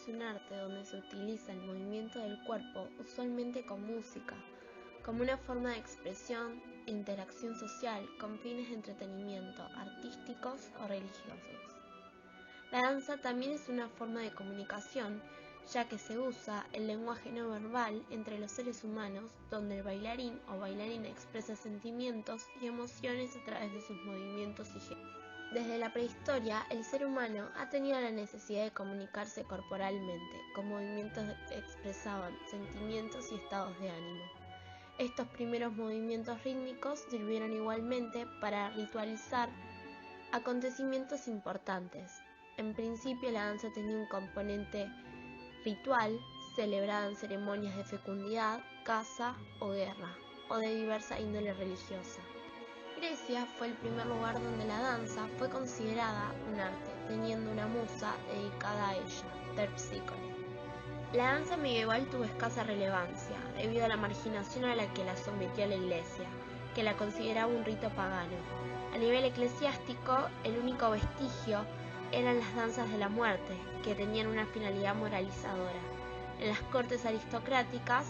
es un arte donde se utiliza el movimiento del cuerpo, usualmente con música, como una forma de expresión e interacción social con fines de entretenimiento, artísticos o religiosos. La danza también es una forma de comunicación, ya que se usa el lenguaje no verbal entre los seres humanos, donde el bailarín o bailarina expresa sentimientos y emociones a través de sus movimientos y gestos. Desde la prehistoria, el ser humano ha tenido la necesidad de comunicarse corporalmente, con movimientos que expresaban sentimientos y estados de ánimo. Estos primeros movimientos rítmicos sirvieron igualmente para ritualizar acontecimientos importantes. En principio, la danza tenía un componente ritual, celebrada en ceremonias de fecundidad, caza o guerra, o de diversa índole religiosa. Grecia fue el primer lugar donde la danza fue considerada un arte, teniendo una musa dedicada a ella, Terpsícore. La danza medieval tuvo escasa relevancia, debido a la marginación a la que la sometió la Iglesia, que la consideraba un rito pagano. A nivel eclesiástico, el único vestigio eran las danzas de la muerte, que tenían una finalidad moralizadora. En las cortes aristocráticas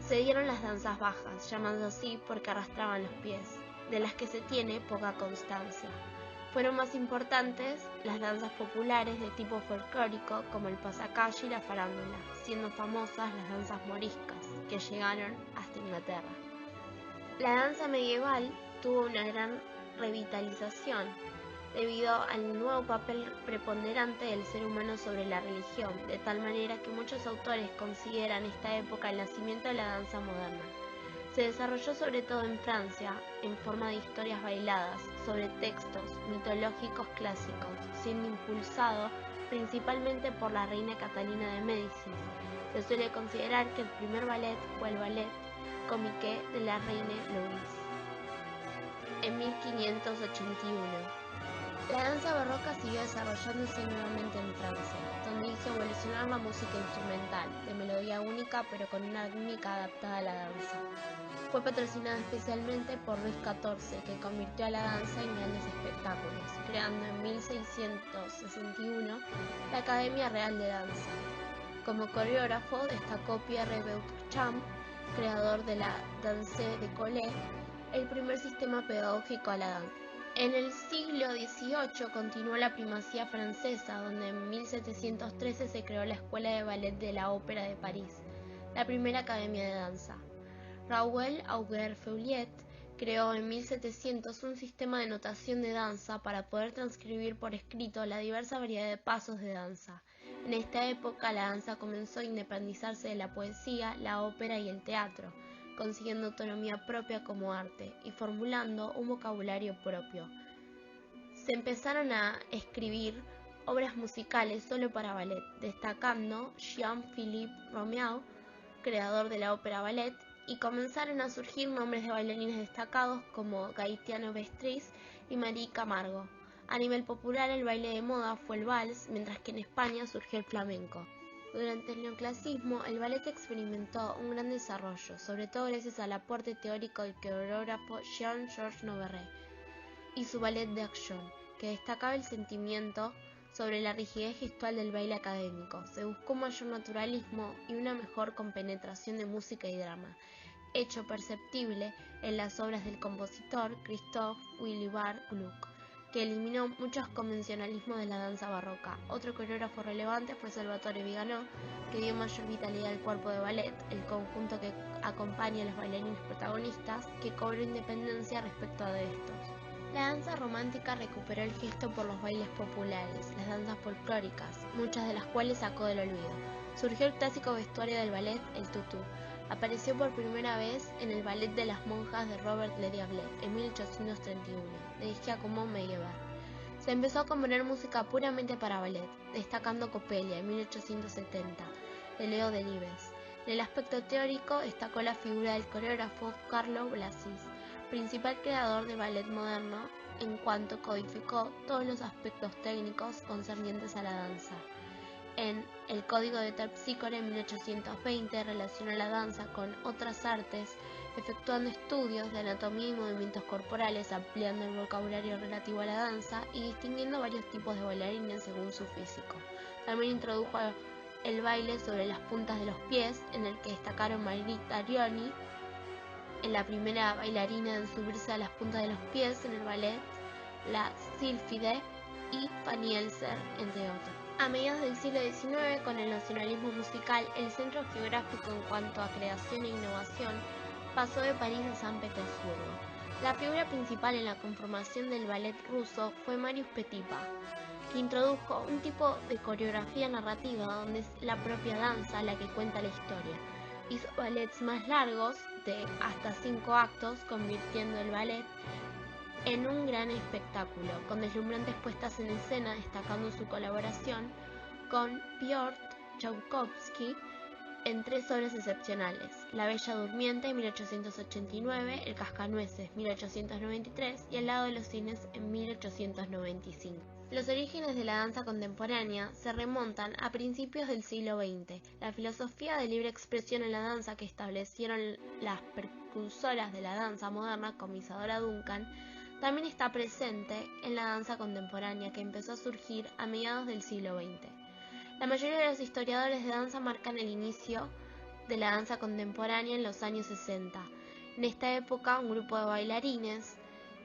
se dieron las danzas bajas, llamándose así porque arrastraban los pies, de las que se tiene poca constancia. Fueron más importantes las danzas populares de tipo folclórico como el pasacalle y la farándula, siendo famosas las danzas moriscas, que llegaron hasta Inglaterra. La danza medieval tuvo una gran revitalización debido al nuevo papel preponderante del ser humano sobre la religión, de tal manera que muchos autores consideran esta época el nacimiento de la danza moderna. Se desarrolló sobre todo en Francia, en forma de historias bailadas, sobre textos mitológicos clásicos, siendo impulsado principalmente por la reina Catalina de Médicis. Se suele considerar que el primer ballet fue el ballet comique de la reina Louise, en 1581. La danza barroca siguió desarrollándose nuevamente en Francia, donde hizo evolucionar la música instrumental, de melodía única pero con una rítmica adaptada a la danza. Fue patrocinada especialmente por Luis XIV, que convirtió a la danza en grandes espectáculos, creando en 1661 la Academia Real de Danza. Como coreógrafo destacó Pierre Beauchamp, creador de la Danse d'École, el primer sistema pedagógico a la danza. En el siglo XVIII continuó la primacía francesa, donde en 1713 se creó la Escuela de Ballet de la Ópera de París, la primera academia de danza. Raoul Auger-Feuillet creó en 1700 un sistema de notación de danza para poder transcribir por escrito la diversa variedad de pasos de danza. En esta época la danza comenzó a independizarse de la poesía, la ópera y el teatro, consiguiendo autonomía propia como arte y formulando un vocabulario propio. Se empezaron a escribir obras musicales solo para ballet, destacando Jean-Philippe Romeau, creador de la ópera ballet, y comenzaron a surgir nombres de bailarines destacados como Gaetano Vestris y Marie Camargo. A nivel popular, el baile de moda fue el vals, mientras que en España surgió el flamenco. Durante el neoclasismo, el ballet experimentó un gran desarrollo, sobre todo gracias al aporte teórico del coreógrafo Jean-Georges Noverre y su ballet d'action, que destacaba el sentimiento sobre la rigidez gestual del baile académico. Se buscó un mayor naturalismo y una mejor compenetración de música y drama, hecho perceptible en las obras del compositor Christophe Willibald Gluck, que eliminó muchos convencionalismos de la danza barroca. Otro coreógrafo relevante fue Salvatore Vigano, que dio mayor vitalidad al cuerpo de ballet, el conjunto que acompaña a los bailarines protagonistas, que cobró independencia respecto de estos. La danza romántica recuperó el gesto por los bailes populares, las danzas folclóricas, muchas de las cuales sacó del olvido. Surgió el clásico vestuario del ballet, el tutú. Apareció por primera vez en el Ballet de las monjas de Robert Le Diable en 1831, de Giacomo Meyerbeer. Se empezó a componer música puramente para ballet, destacando Coppelia en 1870, de Leo Delibes. En el aspecto teórico destacó la figura del coreógrafo Carlo Blasi, principal creador del ballet moderno, en cuanto codificó todos los aspectos técnicos concernientes a la danza. En El Código de Terpsícore en 1820 relacionó la danza con otras artes, efectuando estudios de anatomía y movimientos corporales, ampliando el vocabulario relativo a la danza y distinguiendo varios tipos de bailarines según su físico. También introdujo el baile sobre las puntas de los pies, en el que destacaron Margherita Arioni, en la primera bailarina en subirse a las puntas de los pies en el ballet La Sylphide, y Fanny Elser, entre otros. A mediados del siglo XIX, con el nacionalismo musical, el centro geográfico en cuanto a creación e innovación pasó de París a San Petersburgo. La figura principal en la conformación del ballet ruso fue Marius Petipa, que introdujo un tipo de coreografía narrativa donde es la propia danza la que cuenta la historia. Hizo ballets más largos, de hasta 5 actos, convirtiendo el ballet en un gran espectáculo, con deslumbrantes puestas en escena, destacando su colaboración con Piotr Tchaikovsky en 3 obras excepcionales: La Bella Durmiente en 1889, El Cascanueces 1893 y El Lago de los Cisnes en 1895. Los orígenes de la danza contemporánea se remontan a principios del siglo XX. La filosofía de libre expresión en la danza que establecieron las precursoras de la danza moderna, como Isadora Duncan, también está presente en la danza contemporánea, que empezó a surgir a mediados del siglo XX. La mayoría de los historiadores de danza marcan el inicio de la danza contemporánea en los años 60. En esta época, un grupo de bailarines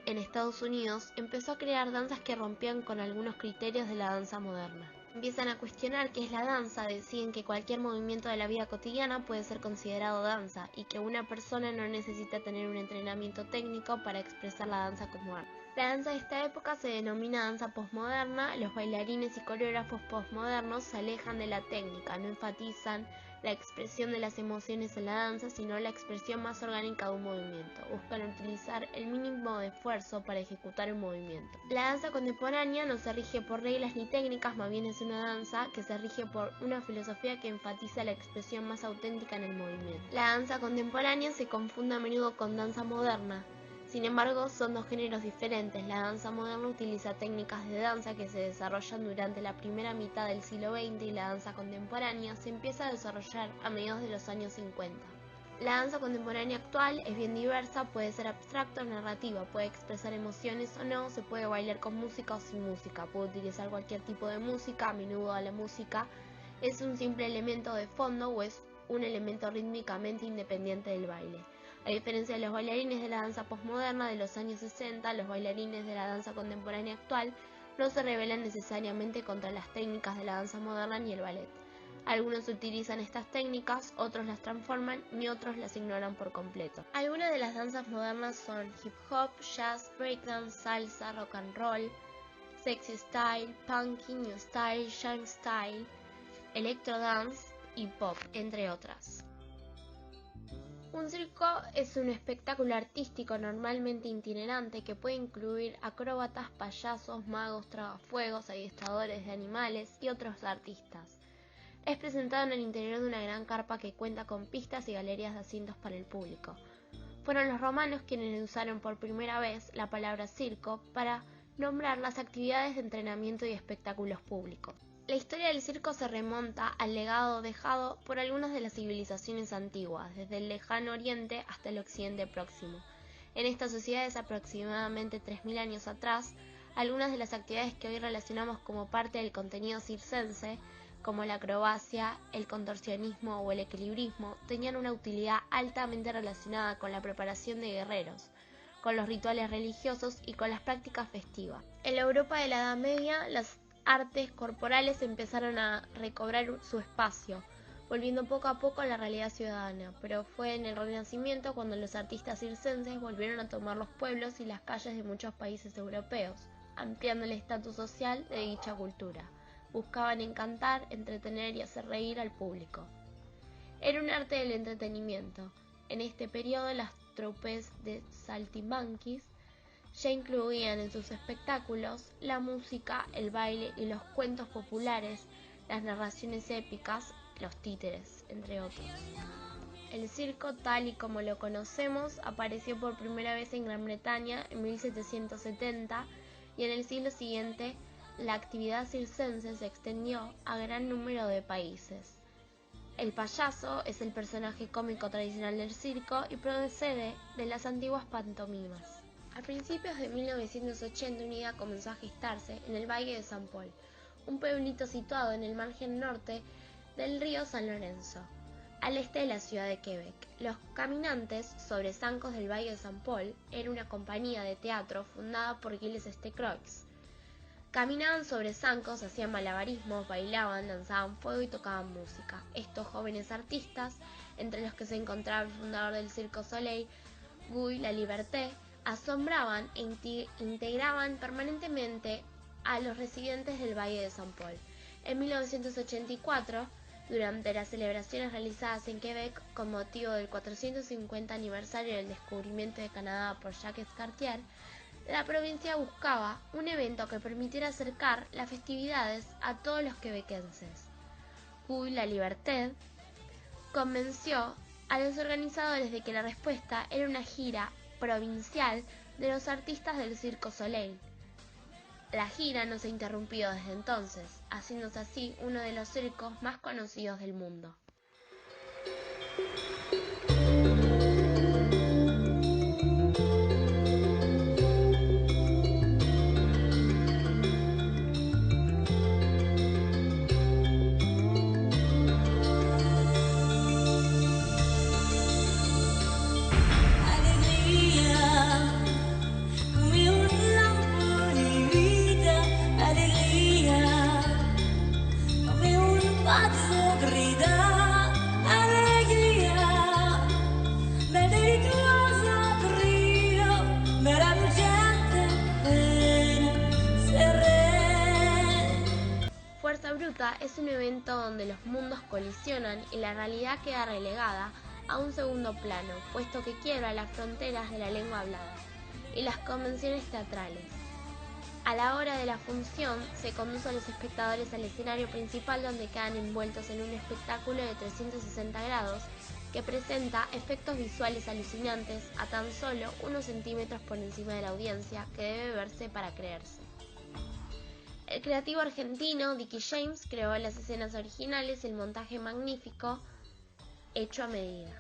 en Estados Unidos empezó a crear danzas que rompían con algunos criterios de la danza moderna. Empiezan a cuestionar qué es la danza, deciden que cualquier movimiento de la vida cotidiana puede ser considerado danza y que una persona no necesita tener un entrenamiento técnico para expresar la danza como arte. La danza de esta época se denomina danza postmoderna. Los bailarines y coreógrafos postmodernos se alejan de la técnica, no enfatizan la expresión de las emociones en la danza, sino la expresión más orgánica de un movimiento. Buscan utilizar el mínimo de esfuerzo para ejecutar un movimiento. La danza contemporánea no se rige por reglas ni técnicas, más bien es una danza que se rige por una filosofía que enfatiza la expresión más auténtica en el movimiento. La danza contemporánea se confunde a menudo con danza moderna. Sin embargo, son dos géneros diferentes. La danza moderna utiliza técnicas de danza que se desarrollan durante la primera mitad del siglo XX y la danza contemporánea se empieza a desarrollar a mediados de los años 50. La danza contemporánea actual es bien diversa, puede ser abstracta o narrativa, puede expresar emociones o no, se puede bailar con música o sin música, puede utilizar cualquier tipo de música. A menudo la música es un simple elemento de fondo o es un elemento rítmicamente independiente del baile. A diferencia de los bailarines de la danza postmoderna de los años 60, los bailarines de la danza contemporánea actual no se rebelan necesariamente contra las técnicas de la danza moderna ni el ballet. Algunos utilizan estas técnicas, otros las transforman y otros las ignoran por completo. Algunas de las danzas modernas son hip hop, jazz, breakdance, salsa, rock and roll, sexy style, punky, new style, jam style, electro dance y pop, entre otras. Un circo es un espectáculo artístico normalmente itinerante que puede incluir acróbatas, payasos, magos, tragafuegos, adiestradores de animales y otros artistas. Es presentado en el interior de una gran carpa que cuenta con pistas y galerías de asientos para el público. Fueron los romanos quienes usaron por primera vez la palabra circo para nombrar las actividades de entrenamiento y espectáculos públicos. La historia del circo se remonta al legado dejado por algunas de las civilizaciones antiguas, desde el lejano oriente hasta el occidente próximo. En estas sociedades, aproximadamente 3000 años atrás, algunas de las actividades que hoy relacionamos como parte del contenido circense, como la acrobacia, el contorsionismo o el equilibrismo, tenían una utilidad altamente relacionada con la preparación de guerreros, con los rituales religiosos y con las prácticas festivas. En la Europa de la Edad Media, las artes corporales empezaron a recobrar su espacio, volviendo poco a poco a la realidad ciudadana, pero fue en el Renacimiento cuando los artistas circenses volvieron a tomar los pueblos y las calles de muchos países europeos, ampliando el estatus social de dicha cultura. Buscaban encantar, entretener y hacer reír al público. Era un arte del entretenimiento. En este periodo, las troupes de saltimbanquis ya incluían en sus espectáculos la música, el baile y los cuentos populares, las narraciones épicas, los títeres, entre otros. El circo, tal y como lo conocemos, apareció por primera vez en Gran Bretaña en 1770 y en el siglo siguiente la actividad circense se extendió a gran número de países. El payaso es el personaje cómico tradicional del circo y procede de las antiguas pantomimas. A principios de 1980 una idea comenzó a gestarse en el Valle de San Paul, un pueblito situado en el margen norte del río San Lorenzo, al este de la ciudad de Quebec. Los Caminantes sobre Zancos del Valle de San Paul era una compañía de teatro fundada por Gilles Croix. Caminaban sobre zancos, hacían malabarismos, bailaban, lanzaban fuego y tocaban música. Estos jóvenes artistas, entre los que se encontraba el fundador del Cirque Soleil, Guy Laliberté, asombraban e integraban permanentemente a los residentes del Valle de San Paul. En 1984, durante las celebraciones realizadas en Quebec con motivo del 450 aniversario del descubrimiento de Canadá por Jacques Cartier, la provincia buscaba un evento que permitiera acercar las festividades a todos los quebequenses. Guy Laliberté convenció a los organizadores de que la respuesta era una gira provincial de los artistas del Cirque Soleil. La gira no se ha interrumpido desde entonces, haciéndose así uno de los circos más conocidos del mundo. Fuerza Bruta es un evento donde los mundos colisionan y la realidad queda relegada a un segundo plano, puesto que quiebra las fronteras de la lengua hablada y las convenciones teatrales. A la hora de la función, se conduce a los espectadores al escenario principal, donde quedan envueltos en un espectáculo de 360 grados que presenta efectos visuales alucinantes a tan solo unos centímetros por encima de la audiencia, que debe verse para creerse. El creativo argentino Dicky James creó las escenas originales y el montaje magnífico hecho a medida.